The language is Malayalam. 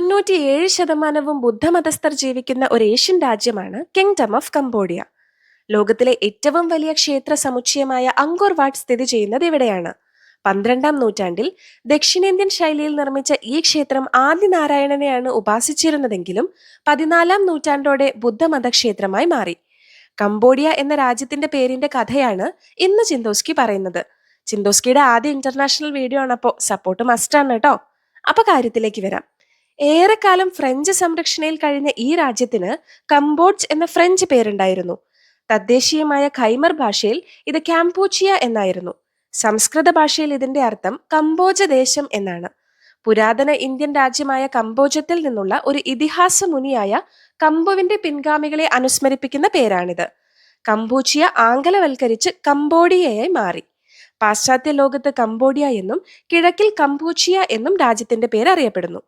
97% ബുദ്ധമതസ്ഥർ ജീവിക്കുന്ന ഒരു ഏഷ്യൻ രാജ്യമാണ് കിങ്ഡം ഓഫ് കംബോഡിയ. ലോകത്തിലെ ഏറ്റവും വലിയ ക്ഷേത്ര സമുച്ചയമായ അങ്കോർ വാട്ട് സ്ഥിതി ചെയ്യുന്നത് ഇവിടെയാണ്. 12ാം നൂറ്റാണ്ടിൽ ദക്ഷിണേന്ത്യൻ ശൈലിയിൽ നിർമ്മിച്ച ഈ ക്ഷേത്രം ആദിനാരായണനെയാണ് ഉപാസിച്ചിരുന്നതെങ്കിലും 14ാം നൂറ്റാണ്ടോടെ ബുദ്ധമത ക്ഷേത്രമായി മാറി. കംബോഡിയ എന്ന രാജ്യത്തിന്റെ പേരിന്റെ കഥയാണ് ഇന്ന് ചിന്തോസ്കി പറയുന്നത്. ചിന്തോസ്കിയുടെ ആദ്യ ഇന്റർനാഷണൽ വീഡിയോ ആണ്, അപ്പോൾ സപ്പോർട്ട് മസ്റ്റാണ് കേട്ടോ. അപ്പൊ കാര്യത്തിലേക്ക് വരാം. ഏറെക്കാലം ഫ്രഞ്ച് സംരക്ഷണയിൽ കഴിഞ്ഞ ഈ രാജ്യത്തിന് കംബോഡ്ജ് എന്ന ഫ്രഞ്ച് പേരുണ്ടായിരുന്നു. തദ്ദേശീയമായ ഖൈമർ ഭാഷയിൽ ഇത് കാംപൂച്ചിയ എന്നായിരുന്നു. സംസ്കൃത ഭാഷയിൽ ഇതിന്റെ അർത്ഥം കംബോജ ദേശം എന്നാണ്. പുരാതന ഇന്ത്യൻ രാജ്യമായ കംബോജത്തിൽ നിന്നുള്ള ഒരു ഇതിഹാസ മുനിയായ കംബുവിന്റെ പിൻഗാമികളെ അനുസ്മരിപ്പിക്കുന്ന പേരാണിത്. കംപൂച്ചിയ ആംഗലവൽക്കരിച്ച് കംബോഡിയയായി മാറി. പാശ്ചാത്യ ലോകത്ത് കംബോഡിയ എന്നും കിഴക്കിൽ കംപൂച്ചിയ എന്നും രാജ്യത്തിന്റെ പേര് അറിയപ്പെടുന്നു.